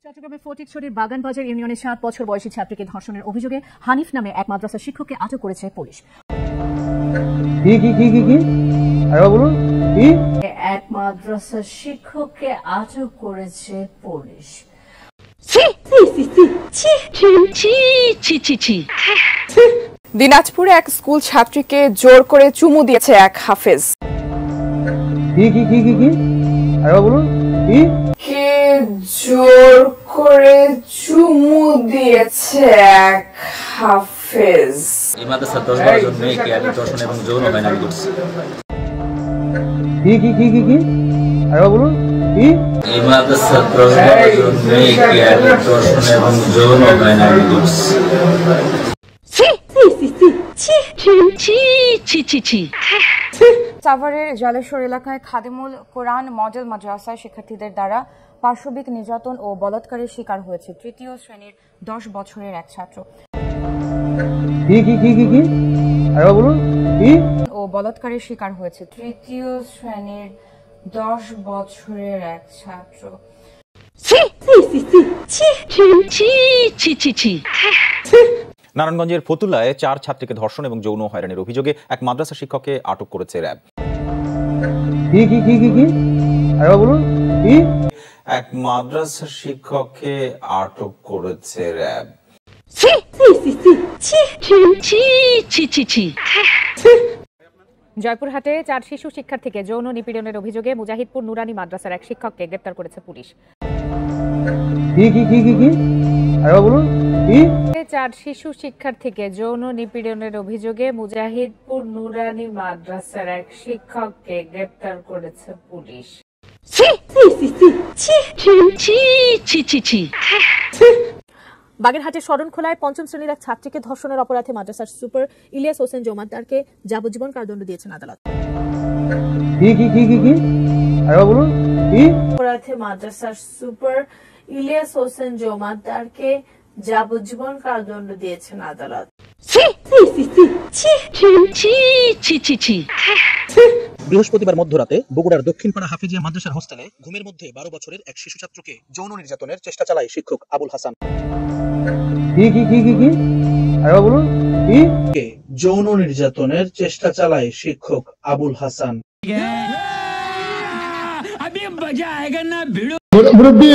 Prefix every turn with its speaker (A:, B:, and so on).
A: চট্টগ্রামের ফটিকছড়ির বাগানবাজার ইউনিয়নের 7 বছর বয়সী ছাত্রীকে ধর্ষণের অভিযোগে হানিফ নামে এক মাদ্রাসা শিক্ষককে আটক করেছে পুলিশ। এক মাদ্রাসা শিক্ষককে আটক করেছে পুলিশ।
B: দিনাজপুরে এক স্কুল ছাত্রীকে জোর করে চুমু দিয়েছে এক হাফেজ। কে জোর করে চুমু দিয়েছে এক হাফেজ।
C: এই মাদ্রাসা 10-12 জন মেয়েকে ধর্ষণ এবং যৌন হয়রানি করছে। এই মাদ্রাসা 10-12 জন মেয়েকে ধর্ষণ এবং যৌন হয়রানি করছে।
B: সাভারের জালেশ্বর এলাকায় খাদিমুল কোরআন মডেল মাদ্রাসায় শিক্ষার্থীদের দ্বারা পাশবিক নির্যাতন ও বলাৎকারের শিকার হয়েছে 3য় শ্রেণীর 10 বছরের এক ছাত্র। বলাৎকারের শিকার হয়েছে 3য় শ্রেণীর 10 বছরের এক ছাত্র।
D: নারায়ণগঞ্জের ফতুল্লায় 4 ছাত্রীকে ধর্ষণ এবং যৌন হয়রানির অভিযোগে এক মাদ্রাসা শিক্ষককে আটক করেছে র্যাব। এক মাদ্রাসা শিক্ষককে আটক করেছে র্যাব।
A: জয়পুরহাটে 4 শিশু শিক্ষার্থীকে যৌন নিপীড়নের অভিযোগে মুজাহিদপুর নুরানি মাদ্রাসার এক শিক্ষককে গ্রেপ্তার করেছে পুলিশ। 4 শিশু শিক্ষার্থীকে যৌন নিপীড়নের অভিযোগে মুজাহিদপুর নুরানি মাদ্রাসার এক শিক্ষককে গ্রেপ্তার করেছে পুলিশ। বাগেরহাটের শরণখোলায় 5ম শ্রেণীর এক ছাত্রীকে ধর্ষণের অপরাধে মাদ্রাসার সুপার ইলিয়াস হোসেন জমাদ্দারকে যাবজ্জীবন কারাদণ্ড দিয়েছেন আদালত। অপরাধে মাদ্রাসার সুপার ইলিয়াস হোসেন জমাদ্দারকে যাবজ্জীবন কারাদণ্ড দিয়েছেন আদালত।
E: বৃহস্পতিবার মধ্যরাতে বগুড়ার দক্ষিণপাড়া হাফিজিয়া মাদ্রাসার হোস্টেলে ঘুমের মধ্যে 12 বছরের এক শিশু ছাত্রকে যৌন নির্যাতনের চেষ্টা চালায় শিক্ষক আবুল হাসান। যৌন নির্যাতনের চেষ্টা চালায় শিক্ষক আবুল হাসান। মুরব্বি